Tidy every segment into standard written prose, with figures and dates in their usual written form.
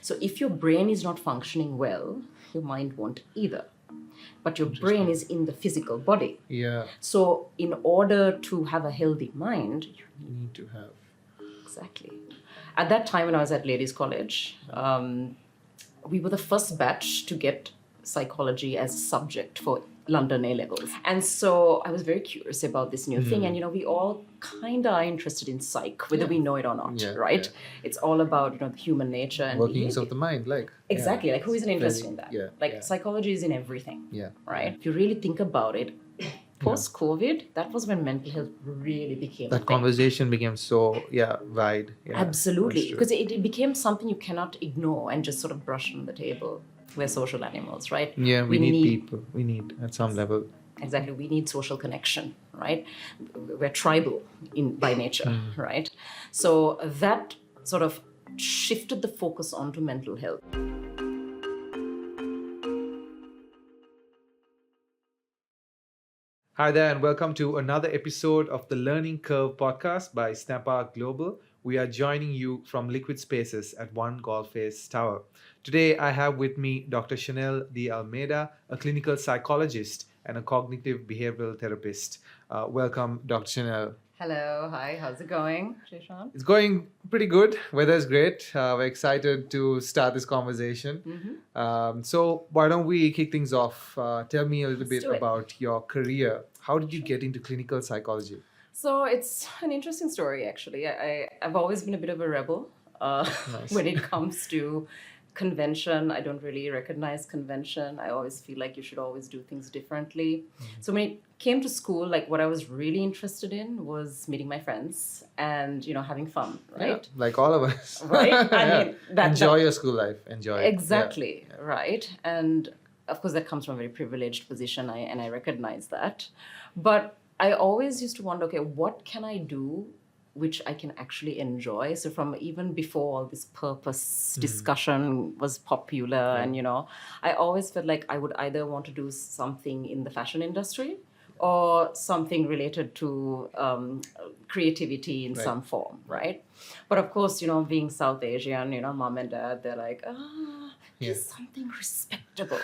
So if your brain is not functioning well, your mind won't either. But your brain is in the physical body. Yeah. So in order to have a healthy mind, You need to have. exactly. At that time when I was at Ladies College, we were the first batch to get psychology as a subject for London A-levels. And so I was very curious about this new thing. And, we all kind of are interested in psych, whether we know it or not, right? Yeah. It's all about, the human nature and workings behavior. of the mind, like. Exactly. Like, who isn't interested in that? Yeah. Psychology is in everything, Yeah. right? If you really think about it, post-COVID, that was when mental health really became that conversation became so wide. Yeah, absolutely, because it became something you cannot ignore and just sort of brush on the table. We're social animals, right? Yeah, we need people. We need at some level. Exactly, we need social connection, right? We're tribal by nature, right? So that sort of shifted the focus onto mental health. Hi there, and welcome to another episode of the Learning Curve podcast by Snappark Global. We are joining you from Liquid Spaces at One Golf Face Tower. Today, I have with me Dr. Shanelle Almeida, a clinical psychologist and a cognitive behavioral therapist. Welcome, Dr. Shanelle. Hello, hi, how's it going, Shishan? It's going pretty good. Weather's great. We're excited to start this conversation. So why don't we kick things off? Tell me a little bit about your career. How did you get into clinical psychology? So it's an interesting story, actually. I've always been a bit of a rebel when it comes to convention. I don't really recognize convention. I always feel like you should always do things differently. So when it came to school, like what I was really interested in was meeting my friends and, having fun, right? Yeah, like all of us. Right? I mean, enjoy your school life. Enjoy it. Exactly, right? And of course, that comes from a very privileged position, and I recognize that. But I always used to wonder, okay, what can I do which I can actually enjoy? So from even before all this purpose discussion was popular, and, I always felt like I would either want to do something in the fashion industry or something related to creativity in some form, right? But of course, being South Asian, mom and dad, they're like, just something respectable,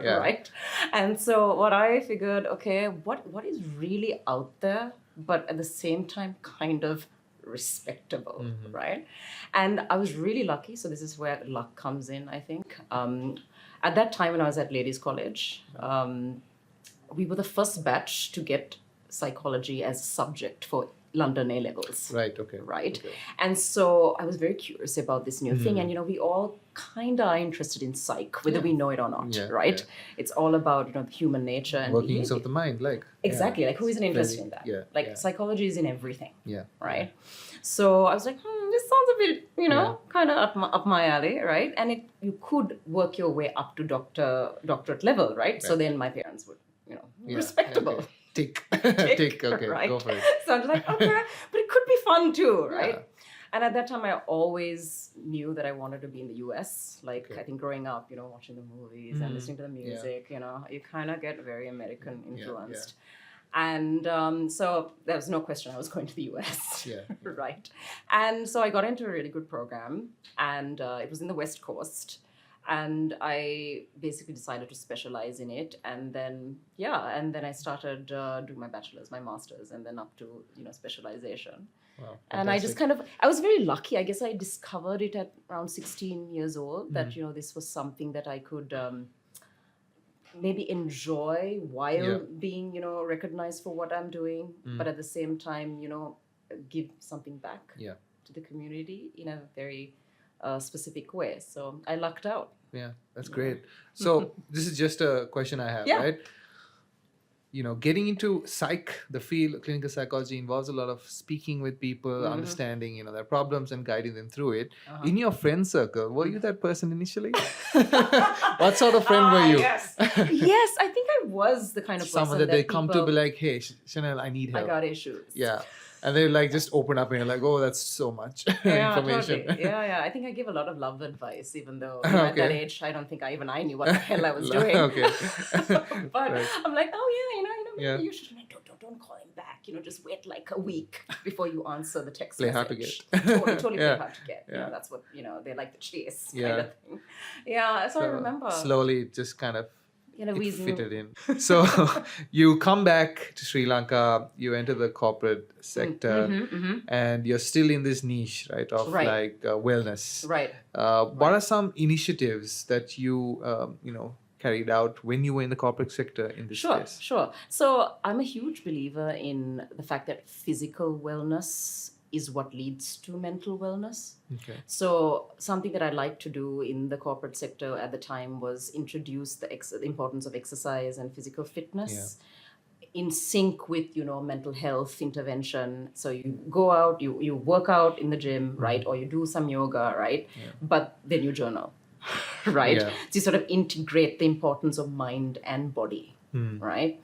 right? And so what I figured, okay, what is really out there, but at the same time kind of respectable, right? And I was really lucky. So this is where luck comes in, I think. At that time when I was at Ladies College, we were the first batch to get psychology as a subject for London A-levels. Right, okay. Right? Okay. And so I was very curious about this new thing. And, we all kind of are interested in psych, whether we know it or not, right? Yeah. It's all about, the human nature and workings behavior. of the mind, like. Exactly. Like, who isn't interested in that? Psychology is in everything, right? So I was like, this sounds a bit, kind of up my alley, right? And you could work your way up to doctorate level, right? So then my parents would, respectable. Okay. Tick. Okay, right? Go for it. So I was like, okay, but it could be fun too, right? Yeah. And at that time, I always knew that I wanted to be in the US. Like, I think growing up, watching the movies and listening to the music, you kind of get very American influenced. Yeah. And so there was no question I was going to the US, right? And so I got into a really good program, and it was in the West Coast. And I basically decided to specialize in it. And then, I started doing my bachelor's, my master's, and then up to, specialization. Wow, and I just I was very lucky. I guess I discovered it at around 16 years old, that, this was something that I could maybe enjoy while being, recognized for what I'm doing. But at the same time, give something back to the community in a very specific way. So I lucked out. Yeah, that's great. So this is just a question I have, right? Getting into psych, the field, clinical psychology involves a lot of speaking with people, understanding, their problems and guiding them through it. In your friend circle, were you that person initially? What sort of friend were you? Yes, I think I was the kind of person someone that they come to be like, hey, Shanelle, I need help. I got issues. Yeah. And they just open up and you're like, oh, that's so much information. Totally. Yeah. I think I give a lot of love advice, even though at that age, I don't think I knew what the hell I was doing. Okay. But I'm like, maybe you should, don't call him back. back, just wait like a week before you answer the text Play message. hard to get. Totally Yeah. play hard to get. Yeah. That's what, they like the chase Yeah. kind of thing. Yeah, so I remember. Slowly it just kind of it Weasel. fitted in. So you come back to Sri Lanka, you enter the corporate sector, and you're still in this niche, right, of like wellness. Right. What are some initiatives that you, carried out when you were in the corporate sector in this space? Sure. So I'm a huge believer in the fact that physical wellness is what leads to mental wellness. Okay. So something that I like to do in the corporate sector at the time was introduce the importance of exercise and physical fitness in sync with, mental health intervention. So you go out, you work out in the gym, right? Or you do some yoga, right? Yeah. But then you journal, right? Yeah. So you sort of integrate the importance of mind and body, right?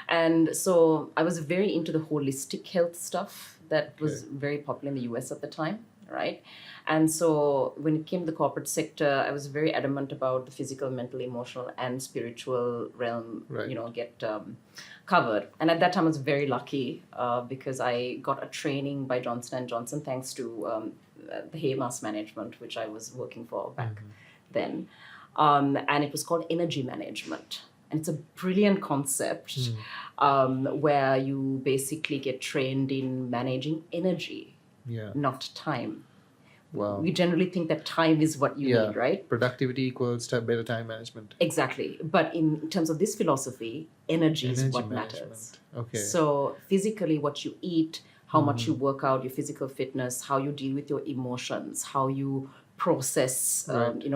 And so I was very into the holistic health stuff that was very popular in the US at the time, right? And so when it came to the corporate sector, I was very adamant about the physical, mental, emotional, and spiritual realm, get covered. And at that time, I was very lucky because I got a training by Johnson & Johnson, thanks to the HEMAS management, which I was working for back then. And it was called energy management. And it's a brilliant concept where you basically get trained in managing energy, not time. Wow. We generally think that time is what you need, right? Productivity equals better time management. Exactly. But in terms of this philosophy, energy is what matters. Okay. So physically, what you eat, how much you work out, your physical fitness, how you deal with your emotions, how you process,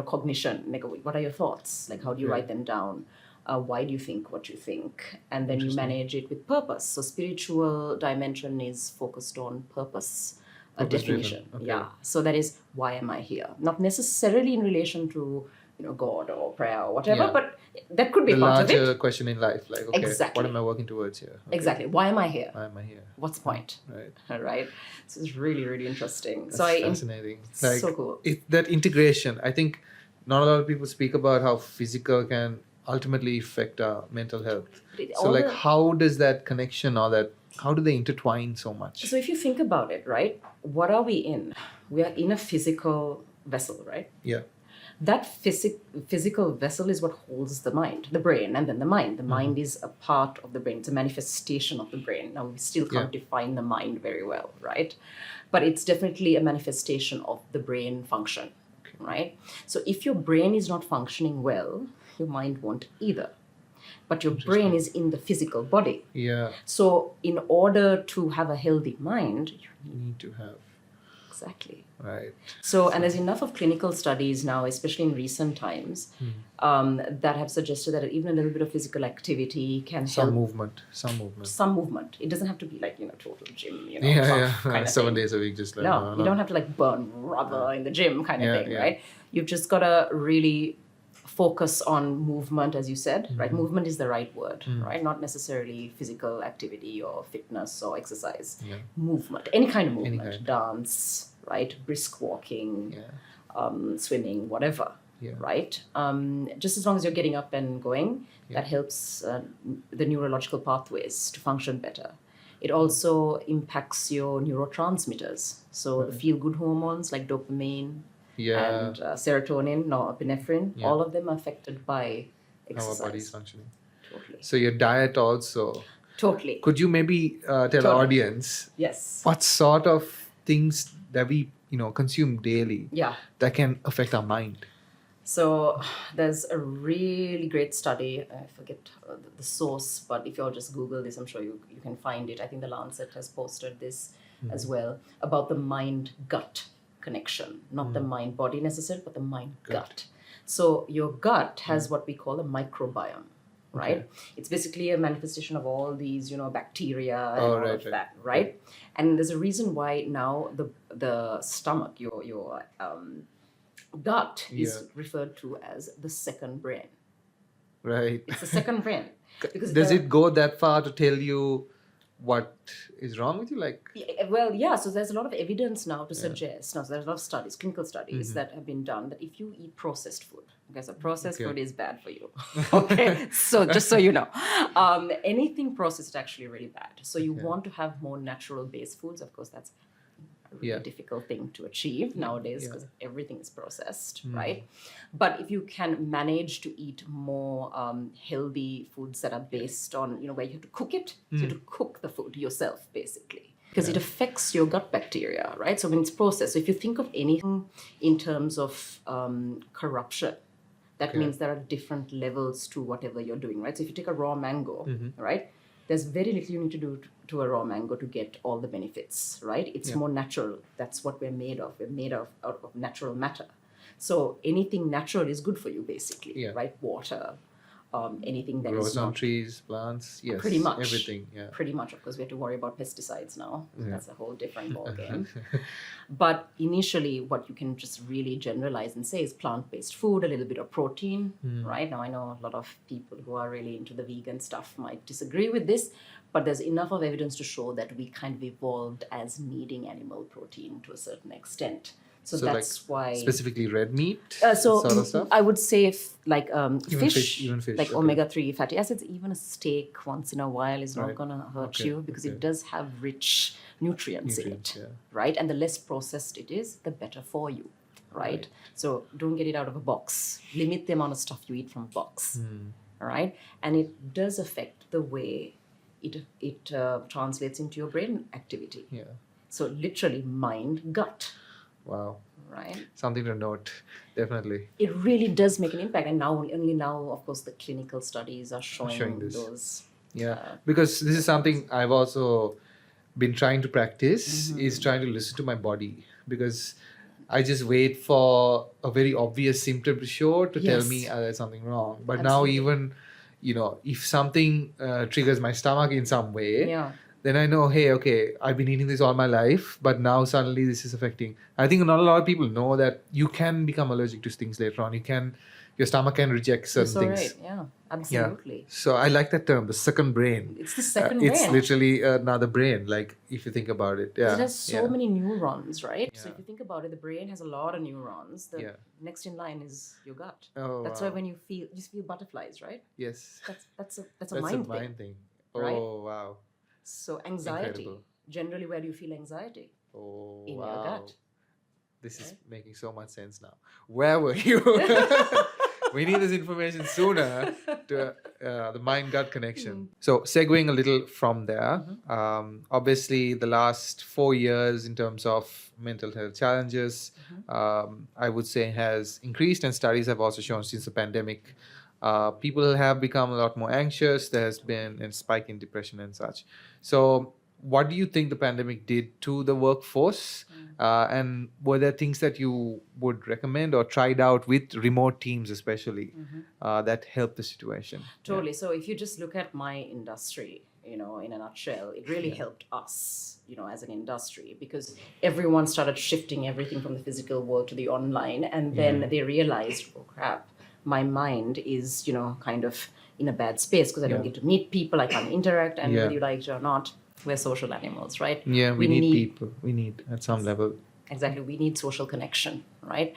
cognition. Like, what are your thoughts? Like, how do you write them down? Why do you think what you think? And then you manage it with purpose. So spiritual dimension is focused on purpose, a definition. Okay. Yeah. So that is, why am I here? Not necessarily in relation to, God or prayer or whatever, but that could be the part of it. larger question in life, like, okay, what am I working towards here? Okay. Exactly. Why am I here? Why am I here? What's the point? Right. Right. So it's really, really interesting. That's fascinating. Like, so cool. That integration, I think not a lot of people speak about how physical can ultimately affect our mental health. So like, how does that connection how do they intertwine so much? So if you think about it, right, what are we in? We are in a physical vessel, right? Yeah. That physical vessel is what holds the mind, the brain, and then the mind. The mind is a part of the brain. It's a manifestation of the brain. Now, we still can't define the mind very well, right? But it's definitely a manifestation of the brain function, right? So if your brain is not functioning well, your mind won't either. But your brain is in the physical body. Yeah. So in order to have a healthy mind, you need to have. Exactly. Right. So, and there's enough of clinical studies now, especially in recent times, that have suggested that even a little bit of physical activity can help. Some movement. Some movement. It doesn't have to be like, total gym, kind of 7 days a week, just like. No, you don't have to like burn rubber in the gym kind of thing, right? You've just got to really focus on movement, as you said, right? Movement is the right word, right? Not necessarily physical activity or fitness or exercise. Yeah. Movement, any kind of movement, dance, right? Brisk walking, swimming, whatever, right? Just as long as you're getting up and going, that helps the neurological pathways to function better. It also impacts your neurotransmitters. So the feel-good hormones like dopamine, and serotonin, norepinephrine, all of them are affected by exercise. How our body's functioning. Totally. So your diet also. Totally. Could you maybe tell our audience what sort of things that we consume daily that can affect our mind? So there's a really great study, I forget the source, but if you all just Google this, I'm sure you can find it. I think the Lancet has posted this as well, about the mind-gut connection, not the mind-body necessarily, but the mind-gut. So your gut has what we call a microbiome, right? Okay. It's basically a manifestation of all these, bacteria and all of that, right? And there's a reason why now the stomach, your gut is referred to as the second brain. Right. It's the second brain. Because does it go that far to tell you what is wrong with you? So there's a lot of evidence now to suggest. Now, so there's a lot of studies, clinical studies that have been done that if you eat processed food, Okay, so processed Okay. food is bad for you. Okay, so just so you know, anything processed is actually really bad. So you Okay. want to have more natural-based foods. Of course, that's a really Yeah. difficult thing to achieve nowadays Yeah. because everything is processed, Mm. right? But if you can manage to eat more healthy foods that are based on, where you have to cook it, so you have to cook the food yourself, basically. Because it affects your gut bacteria, right? So when it's processed, so if you think of anything in terms of corruption, that Okay. means there are different levels to whatever you're doing, right? So if you take a raw mango, Mm-hmm. right, there's very little you need to do to a raw mango to get all the benefits, right? It's Yeah. more natural. That's what we're made of. We're made of out of natural matter. So anything natural is good for you, basically, Yeah. right? Water, anything that Grows is on not trees, plants. Yes. pretty much Everything. Yeah. pretty much. Of course, we have to worry about pesticides now. Yeah. That's a whole different ballgame. But initially, what you can just really generalize and say is plant-based food, a little bit of protein, right? Now, I know a lot of people who are really into the vegan stuff might disagree with this, but there's enough of evidence to show that we kind of evolved as needing animal protein to a certain extent. So that's why specifically red meat so sort of stuff. I would say like Even fish, even fish, like okay. omega-3 fatty acids, even a steak once in a while is not Right. going to hurt Okay, you because okay. it does have rich nutrients in Nutrients, it, yeah. right? And the less processed it is, the better for you, right? So don't get it out of a box. Limit the amount of stuff you eat from a box, all right? And it does affect the way it translates into your brain activity. Yeah. So literally mind, gut, Wow. right? Something to note. Definitely. It really does make an impact, and only now, of course, the clinical studies are Showing showing this. those. Yeah. Because this is something I've also been trying to practice is trying to listen to my body, because I just wait for a very obvious symptom to show to tell Yes. me there's something wrong. But Absolutely. now even, if something triggers my stomach in some way, Yeah. then I know, hey, okay, I've been eating this all my life, but now suddenly this is affecting. I think not a lot of people know that you can become allergic to things later on. Your stomach can reject certain That's all things. right. Yeah, absolutely. So I like that term, the second brain. It's the second It's brain. literally another brain, like if you think about it. Yeah. It has so many neurons, right? So Yeah. if you think about it, the brain has a lot of neurons. The Yeah. next in line is your gut. Oh, That's wow. why when you just feel butterflies, right? Yes. That's a That's mind a thing. mind thing. right? Oh, wow. So anxiety. Incredible. Generally, where do you feel anxiety? Oh, In wow. your gut. This is Right? making so much sense now. Where were you? We need this information sooner to the mind-gut connection. So, segueing a little from there, obviously the last 4 years in terms of mental health challenges, I would say has increased, and studies have also shown since the pandemic, people have become a lot more anxious. There has been a spike in depression and such. So, what do you think the pandemic did to the workforce? And were there things that you would recommend or tried out with remote teams, especially, that helped the situation? Totally. So if you just look at my industry, in a nutshell, it really helped us, as an industry, because everyone started shifting everything from the physical world to the online, and then they realized, oh crap, my mind is, kind of in a bad space because I don't get to meet people, I can't interact, and whether you like it or not, we're social animals, right? Yeah, we need people. We need at some level. Exactly, we need social connection, right?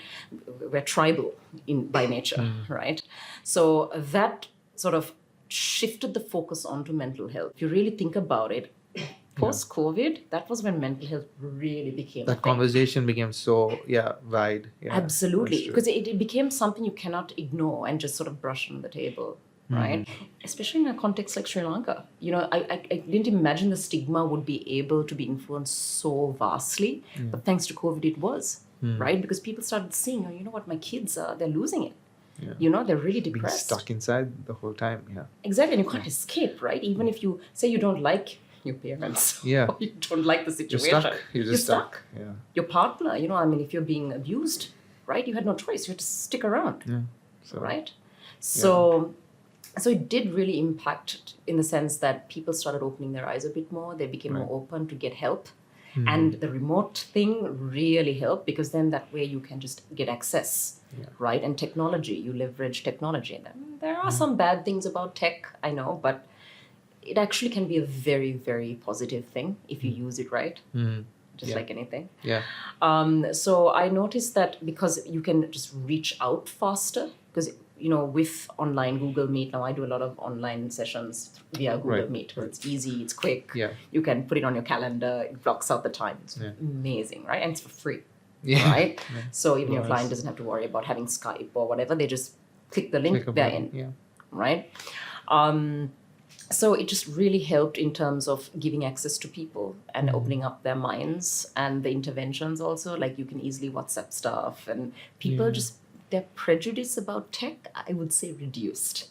We're tribal by nature, right? So that sort of shifted the focus onto mental health. If you really think about it, post-COVID, that was when mental health really became a That thing. conversation became so wide. Yeah, Absolutely, that's true. because it became something you cannot ignore and just sort of brush on the table, right? Especially in a context like Sri Lanka. I didn't imagine the stigma would be able to be influenced so vastly, but thanks to COVID, it was, right? Because people started seeing, oh, you know what, my kids they're losing it. They're really Being depressed. stuck inside the whole time. Yeah. Exactly, and you can't escape, right? Even if you say you don't like your parents, Yeah. or you don't like the You're situation, stuck. You're just stuck. Yeah. Your partner, if you're being abused, right? You had no choice. You had to stick around, Yeah. So, right? So it did really impact in the sense that people started opening their eyes a bit more. They became more open to get help. And the remote thing really helped, because then that way you can just get access, right? And technology, you leverage technology. And there are some bad things about tech, I know, but it actually can be a very, very positive thing if you use it right. just like anything. Yeah. So I noticed that because you can just reach out faster, because with online Google Meet, now I do a lot of online sessions via Google Right, Meet. It's easy, it's quick. Yeah. You can put it on your calendar, it blocks out the time. It's amazing, right? And it's for free, Yeah. right? So even your Nice. client doesn't have to worry about having Skype or whatever. They just click the link, Click a they're button, in, yeah. right? So it just really helped in terms of giving access to people and opening up their minds, and the interventions also, like you can easily WhatsApp stuff, and people just, their prejudice about tech, I would say, reduced.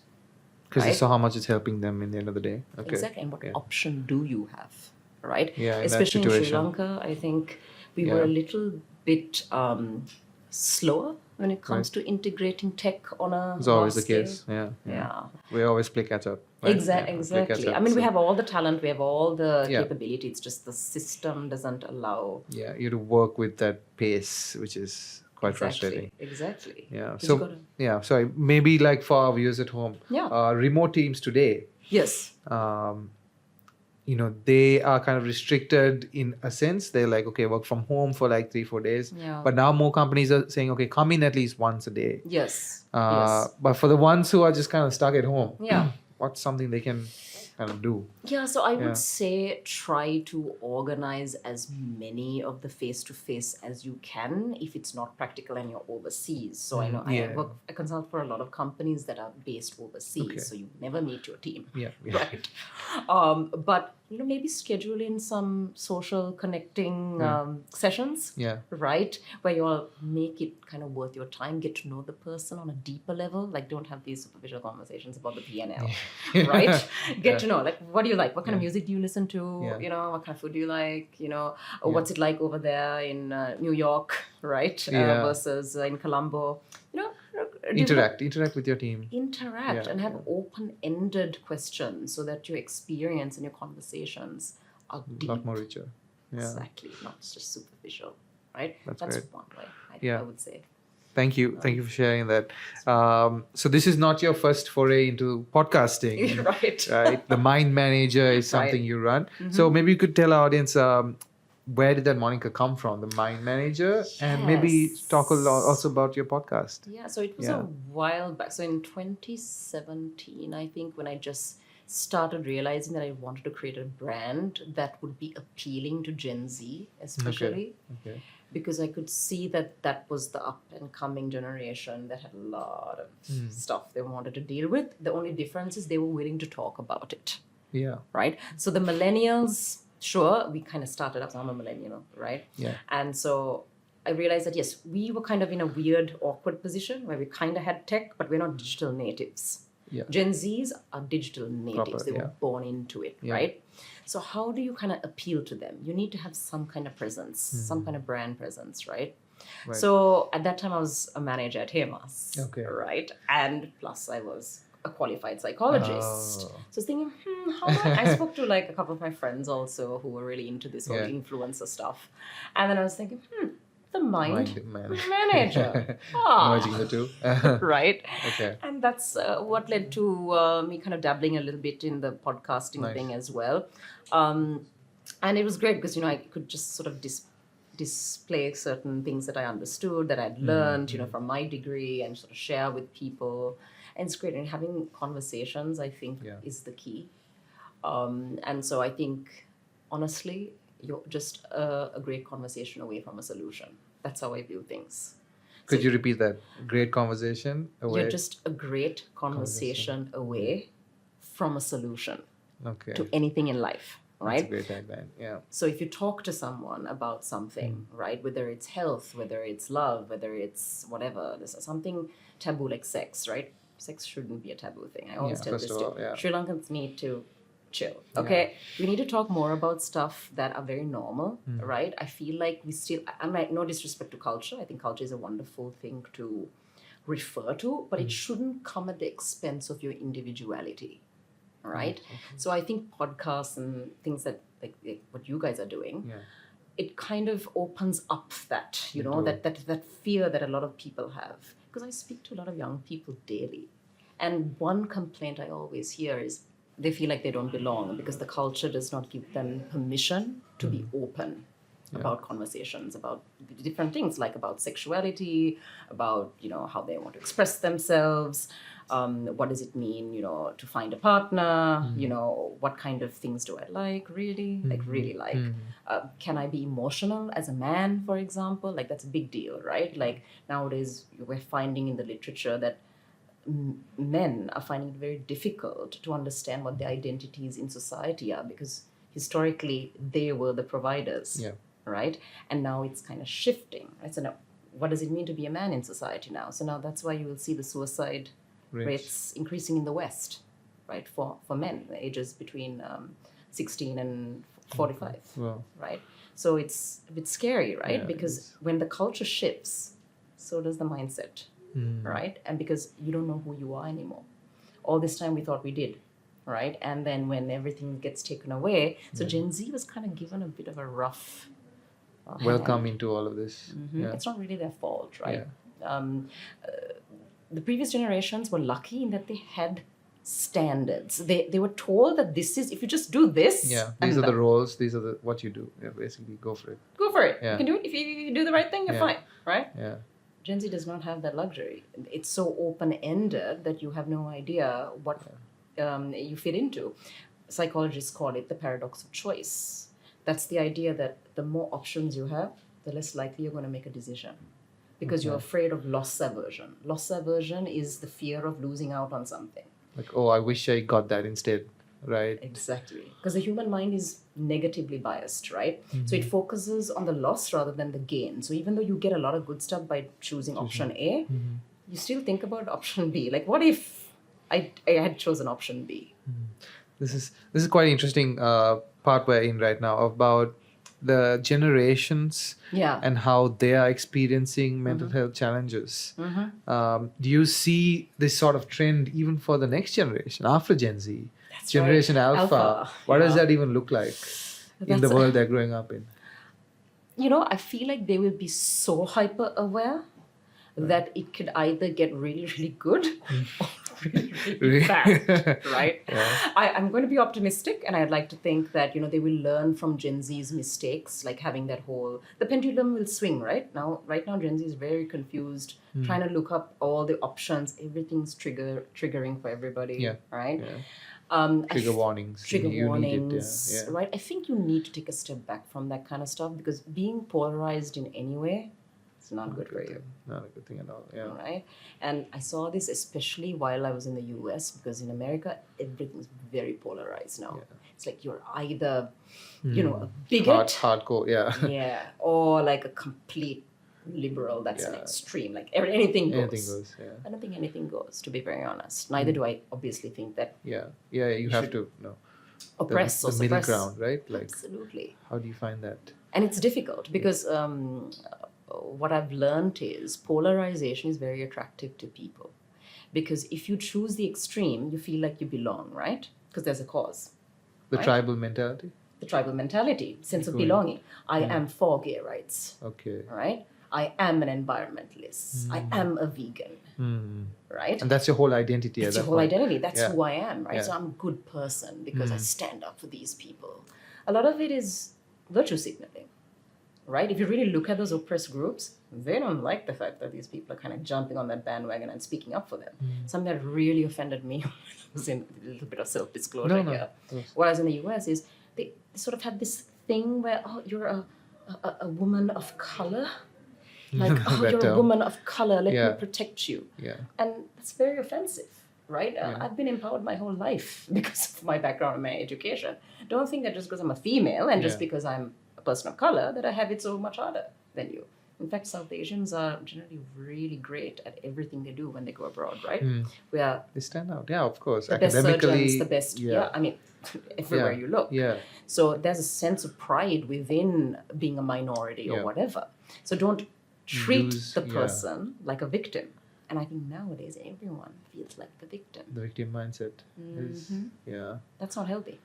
Because they Right? saw how much it's helping them in the end of the day. Okay. Exactly. And what option do you have? Right? Yeah, in that Especially in Sri situation. Lanka, I think we were a little bit slower when it comes to integrating tech on a It's always the scale. case. Yeah. Yeah. We always play catch up. Right? Exactly. Yeah, play catch Exactly. up, I mean, we so- have all the talent, we have all the Yeah. capability. It's just the system doesn't allow. Yeah, you have to work with that pace, which is quite frustrating. Exactly. Yeah. 'Cause you So gotta- yeah, sorry. Maybe like for our viewers at home, Yeah. remote teams today, Yes. they are kind of restricted in a sense. They're like, okay, work from home for like 3-4 days. Yeah. But now more companies are saying, okay, come in at least once a day. Yes. Yes. But for the ones who are just kind of stuck at home, Yeah. what's something they can kind of do? Yeah, so I Yeah. would say try to organize as many of the face-to-face as you can if it's not practical and you're overseas. So I know Yeah. I consult for a lot of companies that are based overseas, Okay. so you never meet your team. Yeah. Right. But maybe schedule in some social connecting sessions. Yeah. Right, where you all make it kind of worth your time, get to know the person on a deeper level. Like, don't have these superficial conversations about the P&L, right? Get to know, like, what do you like? What kind of music do you listen to? Yeah. What kind of food do you like? What's it like over there in New York, right? Yeah. Versus in Colombo. Interact with your team. Interact Yeah, and have open-ended questions so that your experience and your conversations are A deep. lot more richer. Yeah. Exactly, not just superficial, right? That's That's great. one way, Yeah. I would say. Thank you for sharing that. So this is not your first foray into podcasting, Right. right? The Mind Manager is something Right. you run. So maybe you could tell our audience where did that moniker come from, the Mind Manager, and maybe Yes. talk a lot also about your podcast. Yeah, so it was Yeah. a while back. So in 2017, I think, when I just started realizing that I wanted to create a brand that would be appealing to Gen Z, especially. Okay. Because I could see that was the up and coming generation that had a lot of stuff they wanted to deal with. The only difference is they were willing to talk about it, Yeah. right? So the millennials, sure, we kind of started up, so I'm a millennial, right? Yeah. And so I realized that, yes, we were kind of in a weird, awkward position where we kind of had tech, but we're not digital natives. Yeah. Gen Zs are digital natives. Proper, They yeah. were born into it, Yeah. right? So how do you kind of appeal to them? You need to have some kind of presence, some kind of brand presence, right? Right. So at that time, I was a manager at Hemas, Okay. right? And plus, I was a qualified psychologist. Oh. So I was thinking, how do I spoke to like a couple of my friends also who were really into this whole Yeah. influencer stuff. And then I was thinking, the mind Mind manager. Ah. Merging the two. Right? Okay. And that's what led to me kind of dabbling a little bit in the podcasting Nice. thing as well. And it was great because, I could just sort of display certain things that I understood, that I'd learned, from my degree, and sort of share with people. And it's great. And having conversations, I think, Yeah. is the key. And so I think, honestly, you're just a great conversation away from a solution. That's how I view things. Could you repeat that? Great conversation away. You're just a great conversation away from a solution Okay. to anything in life, That's a right? great tagline. Yeah. So if you talk to someone about something, right, whether it's health, whether it's love, whether it's whatever, there's something taboo like sex, right? Sex shouldn't be a taboo thing. I always Yeah, tell first this of all, to yeah. Sri Lankans need to chill. Okay, we need to talk more about stuff that are very normal, right? I feel like we still, I'm like, no disrespect to culture. I think culture is a wonderful thing to refer to, but it shouldn't come at the expense of your individuality, right? So I think podcasts and things that like what you guys are doing, Yeah. it kind of opens up that, that fear that a lot of people have. Because I speak to a lot of young people daily. And one complaint I always hear is they feel like they don't belong because the culture does not give them permission to be open. about conversations about different things, like about sexuality, about how they want to express themselves, what does it mean to find a partner, what kind of things do I like really, can I be emotional as a man, for example? Like, that's a big deal, right? Like, nowadays we're finding in the literature that men are finding it very difficult to understand what their identities in society are, because historically they were the providers, right? And now it's kind of shifting, right? So now, what does it mean to be a man in society now? So now that's why you will see the suicide rates increasing in the West, right? For men, ages between 16 and 45, right? So it's a bit scary, right? Because when the culture shifts, so does the mindset. Right? And because you don't know who you are anymore. All this time we thought we did, right? And then when everything gets taken away, so Gen Z was kind of given a bit of a rough welcome into all of this. It's not really their fault, right? The previous generations were lucky in that they had standards. They were told that this is, if you just do this, these are the roles, these are what you do. Basically, go for it. You can do it. If you do the right thing, you're fine, right? Gen Z does not have that luxury. It's so open-ended that you have no idea what you fit into. Psychologists call it the paradox of choice. That's the idea that the more options you have, the less likely you're going to make a decision, because you're afraid of loss aversion. Loss aversion is the fear of losing out on something. Like, oh, I wish I got that instead, right? Exactly. Because the human mind is negatively biased, right? So it focuses on the loss rather than the gain. So even though you get a lot of good stuff by choosing option A, you still think about option B. Like, what if I had chosen option B? This is quite interesting part we're in right now, about the generations and how they are experiencing mental health challenges. Do you see this sort of trend even for the next generation after Gen Z? That's Generation right. Alpha. What does that even look like in the world they're growing up in? I feel like they will be so hyper aware that it could either get really, really good or really, really bad, right? I'm going to be optimistic, and I'd like to think that, they will learn from Gen Z's mistakes, like having that the pendulum will swing, right? Now, Gen Z is very confused, trying to look up all the options. Everything's triggering for everybody, right? Trigger warnings. Trigger warnings, right? I think you need to take a step back from that kind of stuff, because being polarized in any way, it's not good for you. Not a good thing at all. Right? And I saw this especially while I was in the US, because in America, everything's very polarized now. It's like you're either, a bigot. Hardcore, or like a complete liberal that's an extreme. Like anything goes. Anything goes, I don't think anything goes, to be very honest. Neither do I obviously think that. You have to oppress or the middle suppress. ground, right? Like, absolutely. How do you find that? And it's difficult because what I've learned is polarization is very attractive to people, because if you choose the extreme, you feel like you belong, right? Because there's a cause. The tribal mentality? The tribal mentality, sense of belonging. I am for gay rights. Okay. Right? I am an environmentalist. I am a vegan. Right? And that's your whole identity. That's your whole identity. That's who I am, right? Yeah. So I'm a good person because I stand up for these people. A lot of it is virtue signaling, right? If you really look at those oppressed groups, they don't like the fact that these people are kind of jumping on that bandwagon and speaking up for them. Something that really offended me was in a little bit of self-disclosure here. What I was in the US is they sort of had this thing where, oh, you're a woman of color. Like, oh, you're a woman of color, let me protect you. And that's very offensive, right? I've been empowered my whole life because of my background and my education. Don't think that just because I'm a female and just because I'm a person of color that I have it so much harder than you. In fact, South Asians are generally really great at everything they do when they go abroad, right? They stand out, of course. The best surgeons, the best, I mean, everywhere you look. So there's a sense of pride within being a minority or whatever. So don't treat the person like a victim. And I think nowadays everyone feels like the victim. The victim mindset is, That's not healthy.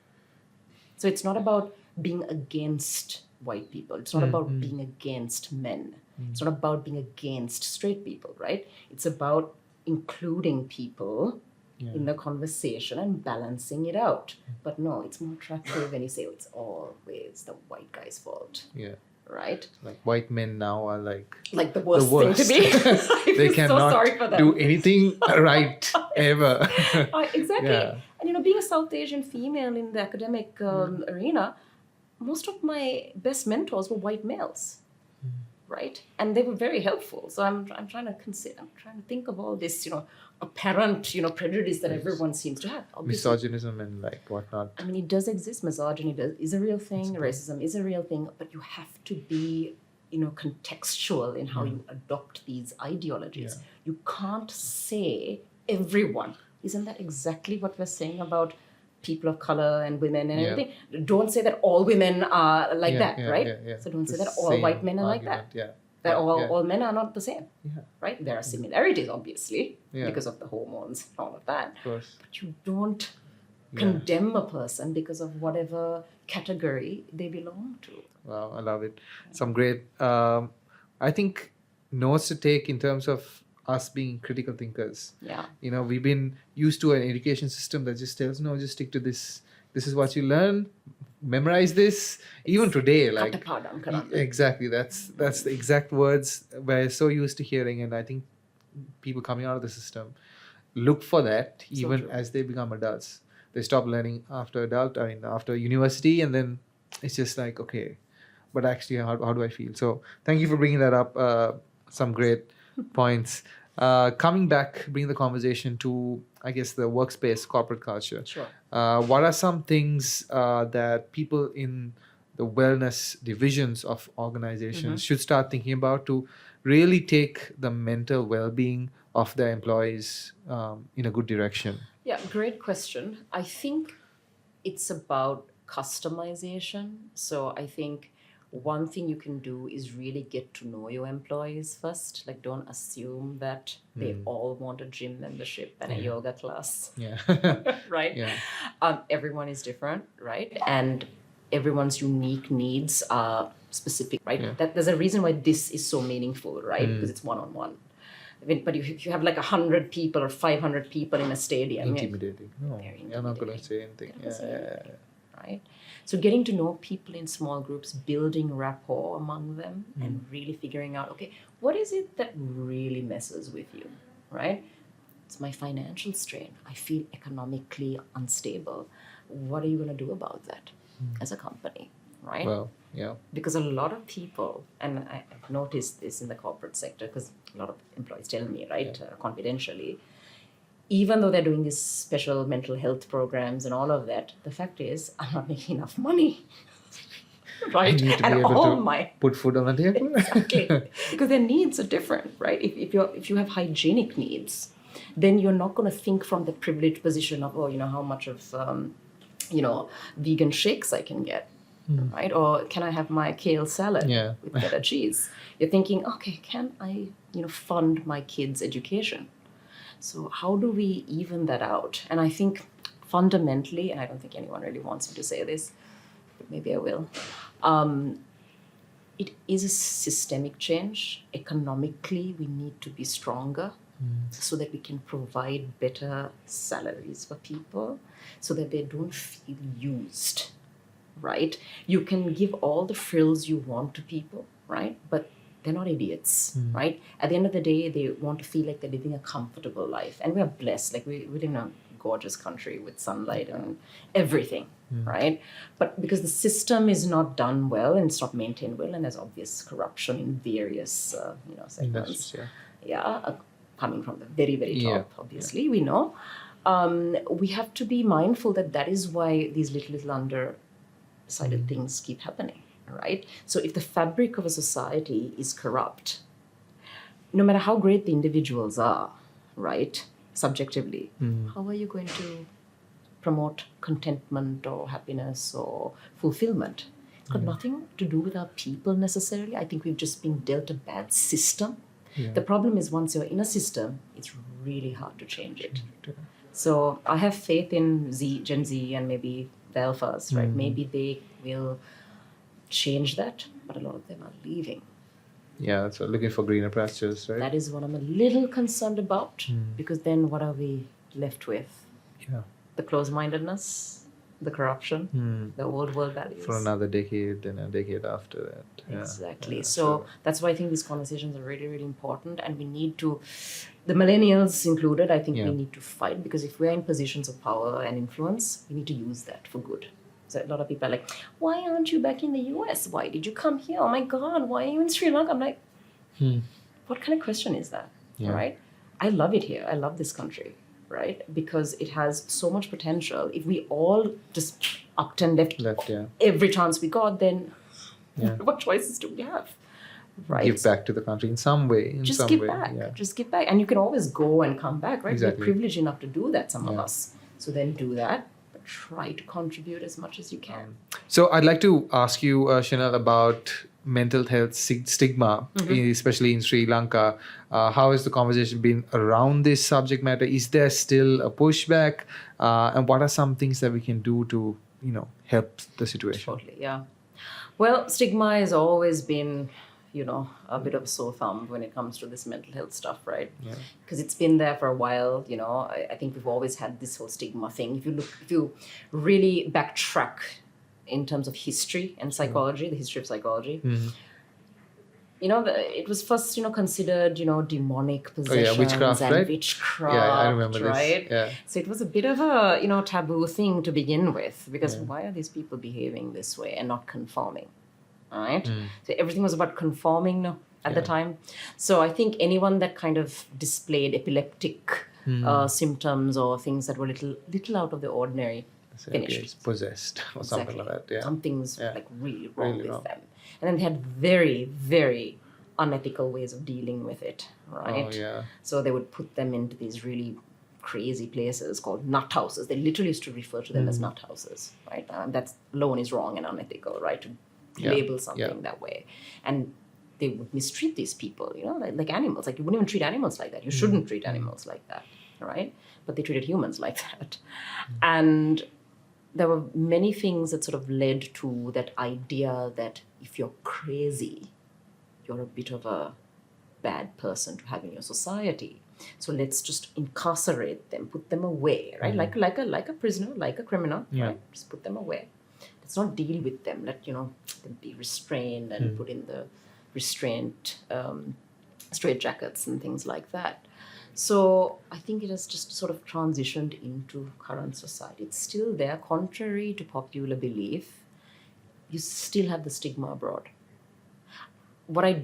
So it's not about being against white people. It's not about being against men. It's not about being against straight people, right? It's about including people in the conversation and balancing it out. But no, it's more attractive when you say it's always the white guy's fault. right? Like white men now are like Like the worst, thing to be. I they feel cannot so sorry for them. do anything right ever. Exactly. Yeah. And being a South Asian female in the academic arena, most of my best mentors were white males, right? And they were very helpful. So I'm trying to consider. I'm trying to think of all this, apparent, prejudice that everyone seems to have. Obviously. Misogynism and like whatnot. I mean, it does exist. Misogyny is a real thing. Racism is a real thing. But you have to be, contextual in how you adopt these ideologies. Yeah. You can't say everyone. Isn't that exactly what we're saying about people of color and women and everything? Don't say that all women are like that, right? So don't say that all white men are like that. That all men are not the same, right? There are similarities, obviously, because of the hormones and all of that. Of course. But you don't condemn a person because of whatever category they belong to. Wow, I love it. Some great, I think, notes to take in terms of us being critical thinkers. Yeah. We've been used to an education system that just tells, no, just stick to this. This is what you learn. Memorize this. Even today, like exactly, that's the exact words we're so used to hearing, and I think people coming out of the system look for that even as they become adults. They stop learning after university, and then it's just like, okay, but actually, how do I feel? So thank you for bringing that up. Some great points. Coming back, bring the conversation to, I guess, the workspace corporate culture. Sure. What are some things that people in the wellness divisions of organizations should start thinking about to really take the mental well-being of their employees in a good direction? Yeah, great question. I think it's about customization. So I think one thing you can do is really get to know your employees first. Like, don't assume that they all want a gym membership and a yoga class. Yeah. Right? Yeah. Everyone is different, right? And everyone's unique needs are specific, right? Yeah. There's a reason why this is so meaningful, right? Because it's one-on-one. I mean, but if you have like 100 people or 500 people in a stadium, Intimidating. No, I'm not going to say anything. Right? So getting to know people in small groups, building rapport among them, and really figuring out, okay, what is it that really messes with you, right? It's my financial strain. I feel economically unstable. What are you going to do about that as a company, right? Well, yeah. Because a lot of people, and I've noticed this in the corporate sector, because a lot of employees tell me, right, confidentially, even though they're doing these special mental health programs and all of that, the fact is, I'm not making enough money. Right? You need to and be able all to my put food on the table. exactly, because their needs are different, right? If you have hygienic needs, then you're not going to think from the privileged position of, how much of vegan shakes I can get, right? Or can I have my kale salad with feta cheese? You're thinking, okay, can I fund my kids' education? So how do we even that out? And I think fundamentally, and I don't think anyone really wants me to say this, but maybe I will, it is a systemic change. Economically, we need to be stronger so that we can provide better salaries for people so that they don't feel used, right? You can give all the frills you want to people, right? But they're not idiots, right? At the end of the day, they want to feel like they're living a comfortable life. And we're blessed. Like, we live in a gorgeous country with sunlight and everything, right? But because the system is not done well and it's not maintained well, and there's obvious corruption in various, segments. Coming from the very, very top, obviously, we know. We have to be mindful that is why these little under-decided things keep happening. Right? So if the fabric of a society is corrupt, no matter how great the individuals are, right, subjectively, how are you going to promote contentment or happiness or fulfillment? It's got nothing to do with our people necessarily. I think we've just been dealt a bad system. Yeah. The problem is once you're in a system, it's really hard to change it. So I have faith in Gen Z and maybe the alphas, right? Maybe they will change that, but a lot of them are leaving. Yeah, so looking for greener pastures, right? That is what I'm a little concerned about, because then what are we left with? Yeah. The closed-mindedness, the corruption, the old world values. For another decade and a decade after that. Yeah. Exactly. Yeah, So that's why I think these conversations are really, really important, and we need to, the millennials included, I think Yeah. we need to fight, because if we're in positions of power and influence, we need to use that for good. So a lot of people are like, why aren't you back in the US? Why did you come here? Oh my God, why are you in Sri Lanka? I'm like, what kind of question is that? Yeah. Right? I love it here. I love this country, right? Because it has so much potential. If we all just upped and left yeah. every chance we got, then Yeah. what choices do we have? Right? Give back to the country in some way. Just give back. Yeah. Just give back. And you can always go and come back, right? Exactly. We're privileged enough to do that, some of Yeah. us. So then do that, but try to contribute as much as you can. So I'd like to ask you, Shanelle, about mental health stigma, especially in Sri Lanka. How has the conversation been around this subject matter? Is there still a pushback? And what are some things that we can do to, help the situation? Totally, yeah. Well, stigma has always been, a bit of a sore thumb when it comes to this mental health stuff, right? Yeah. Because it's been there for a while. I think we've always had this whole stigma thing. If you really backtrack in terms of history and psychology, the history of psychology, it was first, considered, demonic possessions witchcraft, and right? witchcraft, Yeah, I remember right? this. Yeah. So it was a bit of a, taboo thing to begin with, because why are these people behaving this way and not conforming, right? So everything was about conforming at the time. So I think anyone that kind of displayed epileptic symptoms or things that were little out of the ordinary, finished. It's possessed or something like that. Yeah. Something's like really wrong Really with wrong. them. And then they had very, very unethical ways of dealing with it, right? Oh, yeah. So they would put them into these really crazy places called nut houses. They literally used to refer to them as nut houses, right? That alone is wrong and unethical, right? To label something that way. And they would mistreat these people, like animals. Like you wouldn't even treat animals like that. You shouldn't treat animals like that, right? But they treated humans like that. And there were many things that sort of led to that idea that if you're crazy, you're a bit of a bad person to have in your society. So let's just incarcerate them, put them away, right? Like a prisoner, like a criminal, right? Just put them away. Let's not deal with them. Let them be restrained and put in the restraint straitjackets and things like that. So I think it has just sort of transitioned into current society. It's still there, contrary to popular belief. You still have the stigma abroad. What I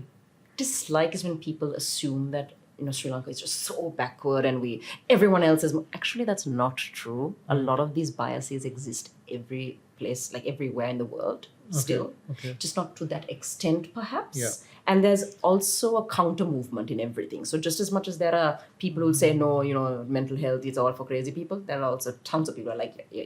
dislike is when people assume that Sri Lanka is just so backward and everyone else is. Actually, that's not true. A lot of these biases exist every place, like everywhere in the world. Still, just not to that extent, perhaps. Yeah. And there's also a counter movement in everything. So just as much as there are people who say no, mental health is all for crazy people, there are also tons of people who are like, yeah,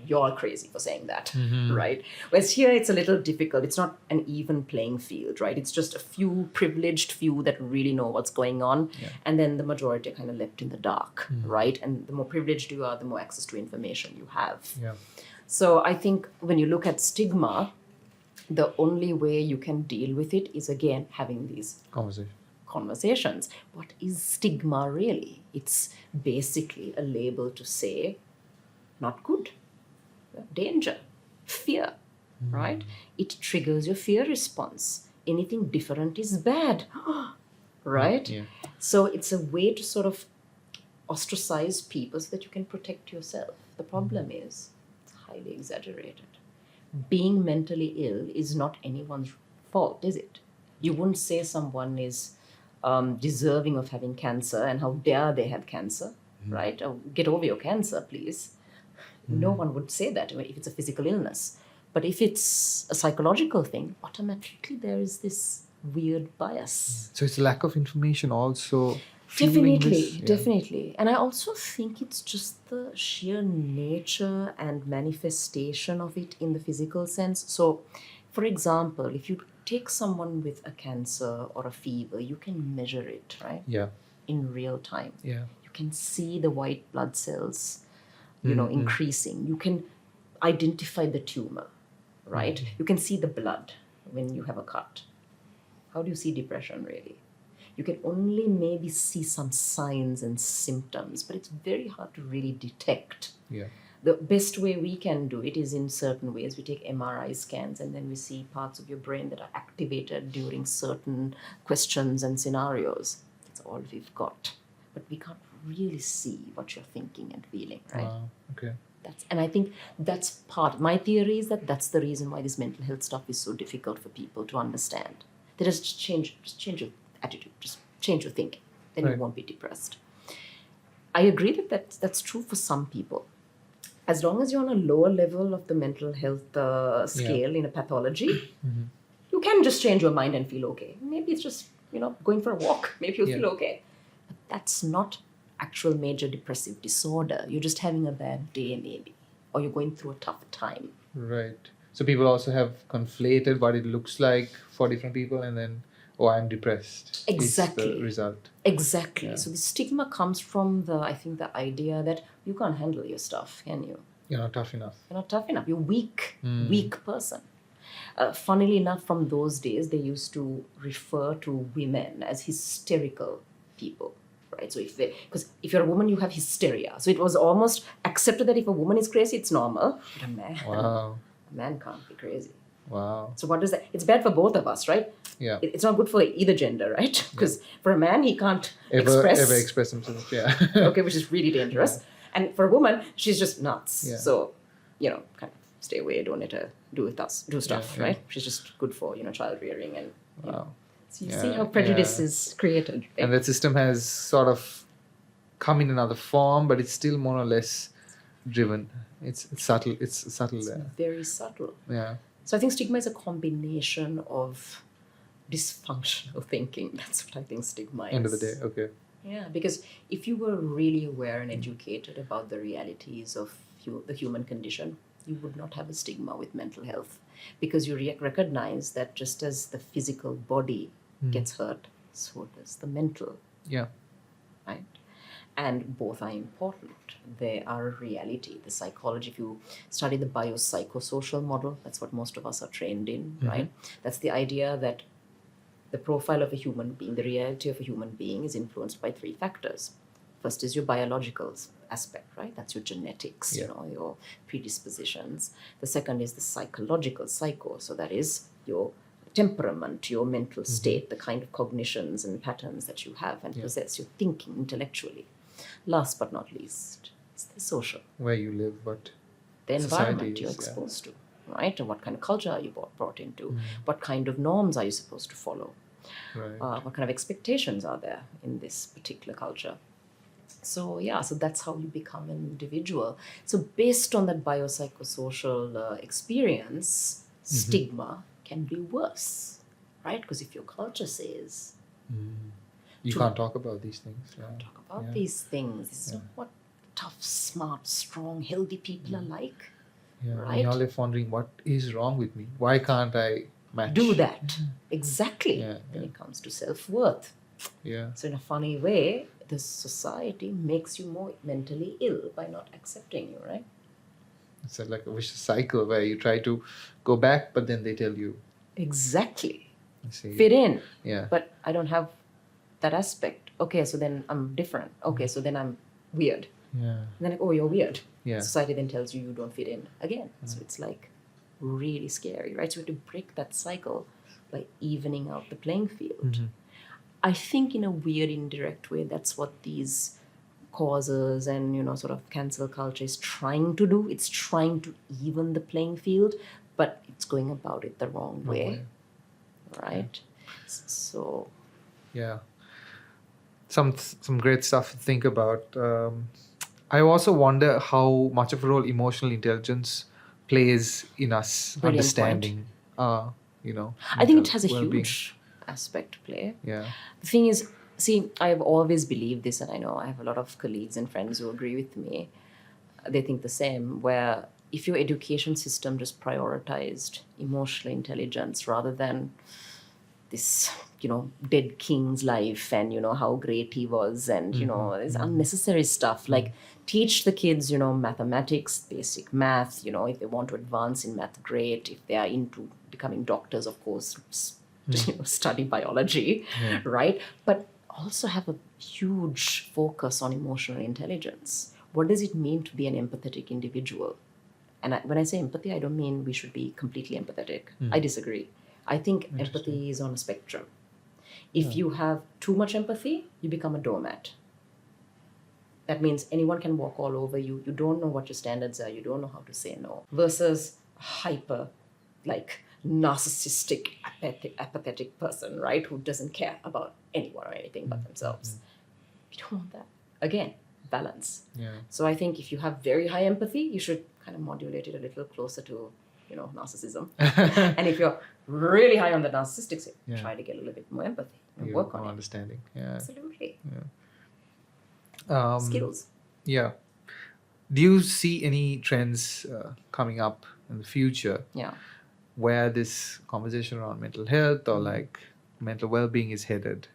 you're crazy for saying that, right? Whereas here it's a little difficult. It's not an even playing field, right? It's just a few privileged few that really know what's going on, and then the majority are kind of left in the dark, right? And the more privileged you are, the more access to information you have. Yeah. So I think when you look at stigma, the only way you can deal with it is, again, having these conversations. What is stigma really? It's basically a label to say, not good, danger, fear, right? It triggers your fear response. Anything different is bad, right? Yeah. So it's a way to sort of ostracize people so that you can protect yourself. The problem is, it's highly exaggerated. Being mentally ill is not anyone's fault, is it? You wouldn't say someone is deserving of having cancer and how dare they have cancer, right? Get over your cancer, please. No one would say that if it's a physical illness. But if it's a psychological thing, automatically there is this weird bias. So it's lack of information also. Definitely. And I also think it's just the sheer nature and manifestation of it in the physical sense. So, for example, if you take someone with a cancer or a fever, you can measure it, right? Yeah. In real time. Yeah. You can see the white blood cells, increasing. You can identify the tumor, right? You can see the blood when you have a cut. How do you see depression, really? You can only maybe see some signs and symptoms, but it's very hard to really detect. Yeah. the best way we can do it is in certain ways. We take MRI scans and then we see parts of your brain that are activated during certain questions and scenarios. That's all we've got. But we can't really see what you're thinking and feeling, right? Wow. Okay. And I think that's part. My theory is that that's the reason why this mental health stuff is so difficult for people to understand. They just change your attitude, just change your thinking, then Right. you won't be depressed. I agree that that's true for some people. As long as you're on a lower level of the mental health scale in a pathology, you can just change your mind and feel okay. Maybe it's just, going for a walk. Maybe you'll feel okay. But that's not actual major depressive disorder. You're just having a bad day maybe, or you're going through a tough time. Right. So people also have conflated what it looks like for different people, and then, oh, I'm depressed. Exactly. Is the result. Exactly. Yeah. So the stigma comes from the idea that you can't handle your stuff, can you? You're not tough enough. You're not tough enough. You're weak person. Funnily enough, from those days, they used to refer to women as hysterical people, right? So because if you're a woman, you have hysteria. So it was almost accepted that if a woman is crazy, it's normal. But Wow. a man can't be crazy. Wow. So what does that? It's bad for both of us, right? Yeah. It's not good for either gender, right? Because for a man, he can't Ever express himself. Yeah. okay, which is really dangerous. And for a woman, she's just nuts. Yeah. So, kind of stay away. Don't let her do stuff, Yeah. right? She's just good for child rearing and. Wow. So you see how prejudice is created. Right? And that system has sort of come in another form, but it's still more or less driven. It's subtle. It's subtle there. Very subtle. Yeah. So I think stigma is a combination of dysfunctional thinking. That's what I think stigma is. End of the day. Okay. Yeah, because if you were really aware and educated about the realities of the human condition, you would not have a stigma with mental health, because you recognize that just as the physical body gets hurt, so does the mental, Yeah. right? And both are important. They are a reality. The psychology, if you study the biopsychosocial model, that's what most of us are trained in, right? That's the idea that the profile of a human being, the reality of a human being, is influenced by three factors. First is your biological aspect, right? That's your genetics, your predispositions. The second is the psychological, so that is your temperament, your mental state, the kind of cognitions and patterns that you have and possess, your thinking intellectually. Last but not least, it's the social. Where you live, what the environment society you're is, exposed to, right? And what kind of culture are you brought into? What kind of norms are you supposed to follow? Right. What kind of expectations are there in this particular culture? So that's how you become an individual. So based on that biopsychosocial experience, stigma can be worse, right? Because if your culture says You can't talk about these things. Yeah. talk about these things, this is not what tough, smart, strong, healthy people are like. Yeah. Right? And you're left wondering, what is wrong with me? Why can't I match? Do that. Exactly. Yeah, When it comes to self-worth. Yeah. So in a funny way, the society makes you more mentally ill by not accepting you, right? It's like a vicious cycle where you try to go back, but then they tell you, Exactly. see, Fit in. yeah, But I don't have that aspect. Okay, so then I'm different. Okay, so then I'm weird. yeah, And then like, oh, you're weird. yeah, Society then tells you don't fit in again. So it's like really scary, right? So we have to break that cycle by evening out the playing field. I think in a weird, indirect way, that's what these causes and, sort of cancel culture is trying to do. It's trying to even the playing field, but it's going about it the wrong way, right? So, yeah. Some great stuff to think about. I also wonder how much of a role emotional intelligence plays in us Brilliant understanding, I think mental it has a well-being. huge aspect to play. Yeah. The thing is, see, I've always believed this, and I know I have a lot of colleagues and friends who agree with me. They think the same, where if your education system just prioritized emotional intelligence rather than this, dead king's life and, how great he was and, this unnecessary stuff, like teach the kids, mathematics, basic math, if they want to advance in math, great. If they are into becoming doctors, of course, study biology, right? But also have a huge focus on emotional intelligence. what does it mean to be an empathetic individual? And when I say empathy, I don't mean we should be completely empathetic. I disagree. I think empathy is on a spectrum. If you have too much empathy, you become a doormat. That means anyone can walk all over you. You don't know what your standards are. You don't know how to say no. Versus hyper, like narcissistic, apathetic person, right? Who doesn't care about anyone or anything but themselves. You don't want that. Again, balance. Yeah. So I think if you have very high empathy, you should kind of modulate it a little closer to, narcissism. And if you're really high on the narcissistic side, try to get a little bit more empathy and work on it. Understanding. Yeah. Absolutely. Yeah. Skills. Yeah. Do you see any trends coming up in the future Yeah. where this conversation around mental health or like mental well-being is headed?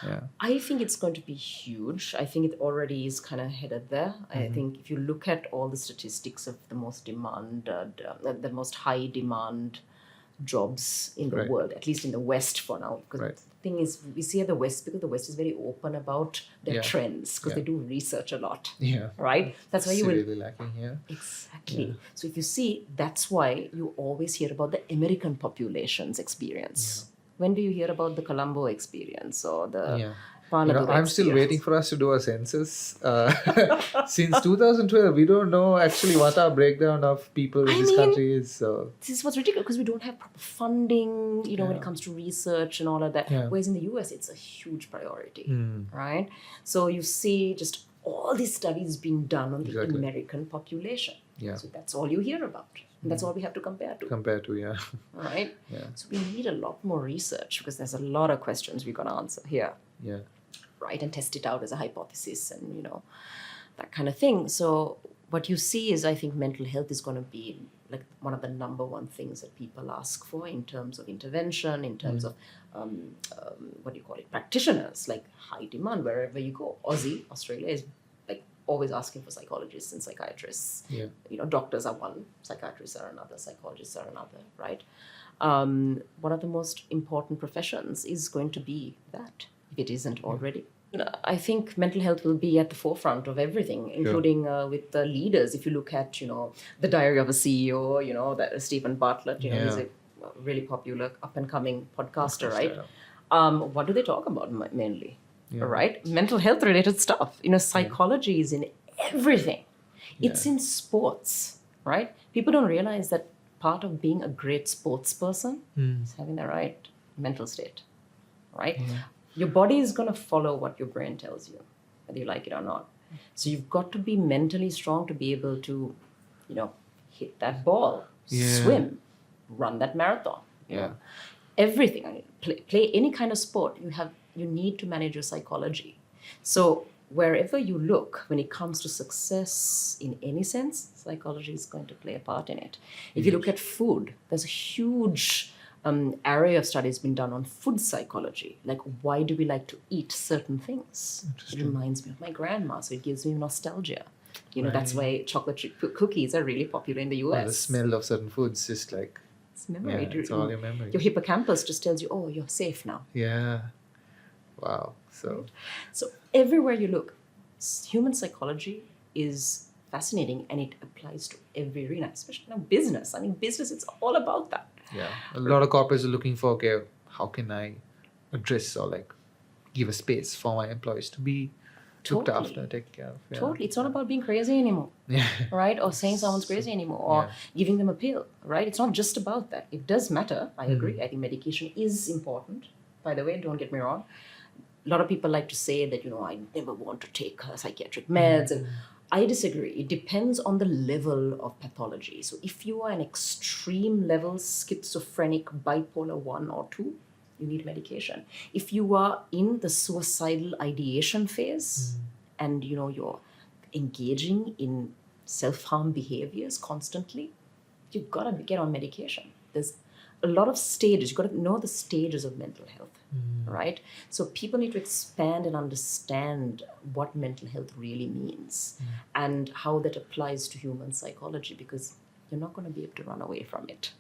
Yeah. I think it's going to be huge. I think it already is kind of headed there. I think if you look at all the statistics of the most the most high demand jobs in the world, at least in the West for now, because the thing is, we see at the West because the West is very open about their trends because they do research a lot. Yeah. Right? That's why you will. Really lacking here. Exactly. Yeah. So if you see, that's why you always hear about the American population's experience. When do you hear about the Colombo experience or the Panadu I'm still waiting for us to do a census. Since 2012, we don't know actually what our breakdown of people in this country is. So this is what's ridiculous because we don't have proper funding, when it comes to research and all of that. Yeah. Whereas in the US, it's a huge priority, right? So you see just all these studies being done on the American population. Yeah. So that's all you hear about. And that's all we have to compare to. Yeah. Right? Yeah. So we need a lot more research because there's a lot of questions we're going to answer here. Yeah. Right? And test it out as a hypothesis and, that kind of thing. So what you see is, I think mental health is going to be like one of the number one things that people ask for in terms of intervention, in terms of, practitioners, like high demand wherever you go. Australia is like always asking for psychologists and psychiatrists. Yeah. Doctors are one, psychiatrists are another, psychologists are another, right? One of the most important professions is going to be that, if it isn't already. I think mental health will be at the forefront of everything, including with the leaders. If you look at, The Diary of a CEO, that Stephen Bartlett, he's a really popular up-and-coming podcaster, right? What do they talk about mainly? Right? Mental health-related stuff. Psychology is in everything. It's in sports, right? People don't realize that part of being a great sports person is having the right mental state, right? Your body is going to follow what your brain tells you, whether you like it or not. So you've got to be mentally strong to be able to, hit that ball, swim, run that marathon. Everything. I mean, play any kind of sport. You need to manage your psychology. So wherever you look, when it comes to success in any sense, psychology is going to play a part in it. If you look at food, there's a huge array of studies been done on food psychology. Like, why do we like to eat certain things? It reminds me of my grandma, so it gives me nostalgia. That's why chocolate chip cookies are really popular in the US. Well, the smell of certain foods just like... It's memory. It's all your memory. Your hippocampus just tells you, oh, you're safe now. Yeah. Wow. So everywhere you look, human psychology is fascinating and it applies to every arena, especially now business. I mean, business, it's all about that. Yeah. A lot of corporates are looking for, okay, how can I address or like give a space for my employees to be looked after, take care of. Yeah. Totally. It's not about being crazy anymore. Yeah. Right? Or saying someone's crazy anymore or giving them a pill, right? It's not just about that. It does matter. I agree. I think medication is important. By the way, don't get me wrong. A lot of people like to say that, I never want to take psychiatric meds. And I disagree. It depends on the level of pathology. So if you are an extreme level schizophrenic, bipolar 1 or 2, you need medication. If you are in the suicidal ideation phase and, you're engaging in self-harm behaviors constantly, you've got to get on medication. There's a lot of stages. You've got to know the stages of mental health, right? So people need to expand and understand what mental health really means and how that applies to human psychology, because you're not going to be able to run away from it,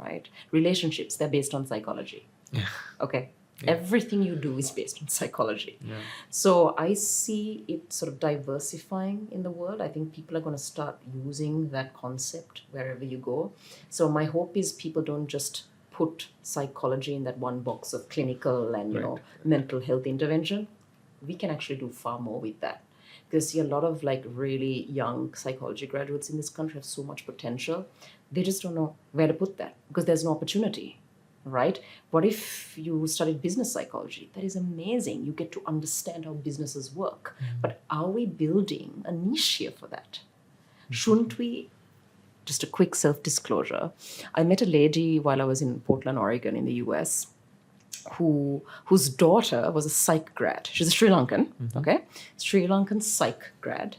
right? Relationships, they're based on psychology. Yeah. Okay. Everything you do is based on psychology. Yeah. So I see it sort of diversifying in the world. I think people are going to start using that concept wherever you go. So my hope is people don't just put psychology in that one box of clinical and, mental health intervention. We can actually do far more with that. Because see, a lot of like really young psychology graduates in this country have so much potential. They just don't know where to put that because there's no opportunity. Right? What if you studied business psychology? That is amazing. You get to understand how businesses work. But are we building a niche here for that? Shouldn't we? Just a quick self-disclosure. I met a lady while I was in Portland, Oregon in the US, whose daughter was a psych grad. She's a Sri Lankan, okay? Sri Lankan psych grad.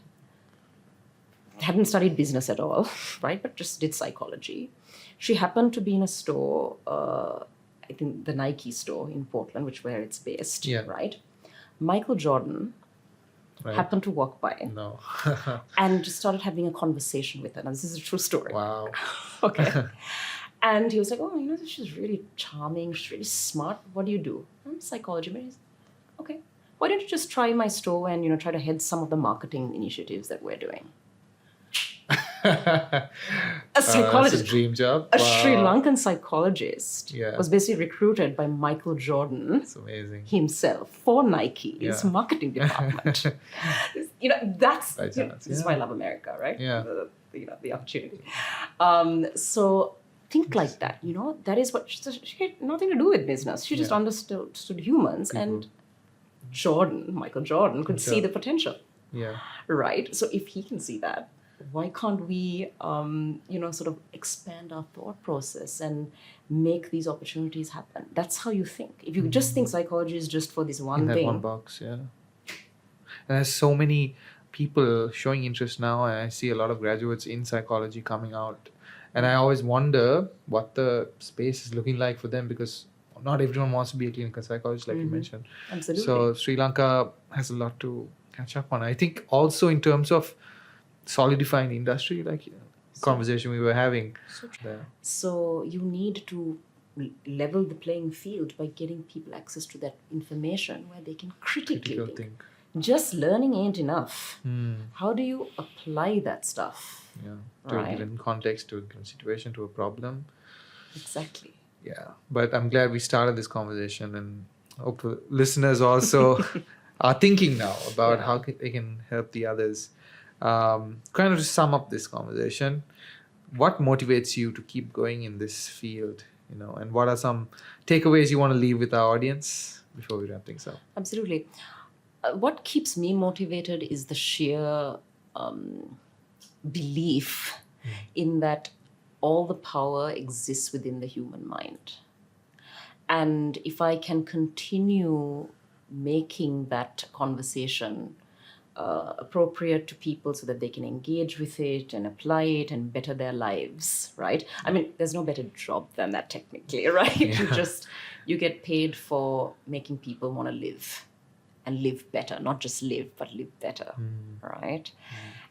Hadn't studied business at all, right? But just did psychology. She happened to be in a store, I think the Nike store in Portland, where it's based, right? Michael Jordan happened to walk by and just started having a conversation with her. Now, this is a true story. Wow. Okay. And he was like, oh, she's really charming. She's really smart. What do you do? I'm psychology. But he's okay. Why don't you just try my store and, try to head some of the marketing initiatives that we're doing? A psychologist, that's a dream job. A Sri Lankan psychologist was basically recruited by Michael Jordan. That's amazing. Himself for Nike, his marketing department. That's this is why I love America, right? Yeah. The opportunity. So think like that. That is what she had nothing to do with business. She just understood humans, and Michael Jordan, could see the potential. Yeah. Right. So if he can see that, why can't we, sort of expand our thought process and make these opportunities happen? That's how you think. If you just think psychology is just for this one thing. In that one box, yeah. And there's so many people showing interest now, and I see a lot of graduates in psychology coming out. And I always wonder what the space is looking like for them, because not everyone wants to be a clinical psychologist, like you mentioned. Absolutely. So Sri Lanka has a lot to catch up on. I think also in terms of solidifying the industry, like conversation we were having. So you need to level the playing field by getting people access to that information where they can critically think. Just learning ain't enough. How do you apply that stuff? Yeah, to a given context, to a given situation, to a problem. Exactly. Yeah, but I'm glad we started this conversation, and hope listeners also are thinking now about how they can help the others. Kind of to sum up this conversation, what motivates you to keep going in this field, and what are some takeaways you want to leave with our audience before we wrap things up? Absolutely. What keeps me motivated is the sheer belief in that all the power exists within the human mind. And if I can continue making that conversation appropriate to people so that they can engage with it and apply it and better their lives, right? I mean, there's no better job than that technically, right? You get paid for making people want to live and live better, not just live, but live better, right?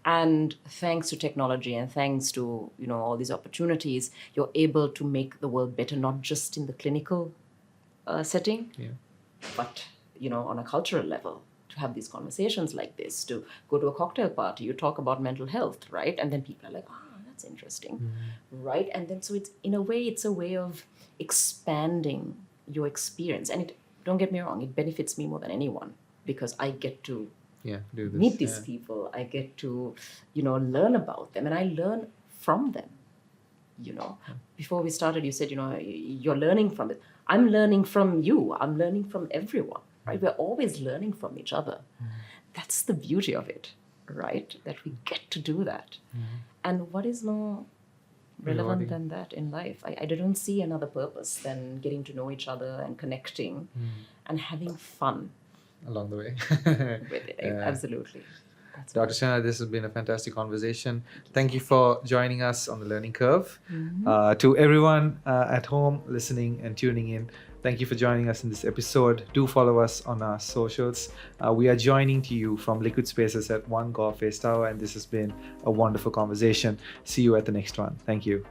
And thanks to technology and thanks to, all these opportunities, you're able to make the world better, not just in the clinical setting, but, on a cultural level. To have these conversations like this, to go to a cocktail party, you talk about mental health, right? And then people are like, that's interesting, right? And then so it's a way of expanding your experience. And don't get me wrong, it benefits me more than anyone because I get to meet these people. I get to, learn about them, and I learn from them. Before we started, you said, you're learning from it. I'm learning from you. I'm learning from everyone. Right? We're always learning from each other. That's the beauty of it, right? That we get to do that. And what is more relevant than that in life? I don't see another purpose than getting to know each other and connecting and having fun. Along the way. With it. Absolutely. Dr. Shanelle, this has been a fantastic conversation. Thank you for joining us on the Learning Curve. To everyone at home listening and tuning in, thank you for joining us in this episode. Do follow us on our socials. We are joining to you from Liquid Spaces at One Golf Face Tower, and this has been a wonderful conversation. See you at the next one. Thank you.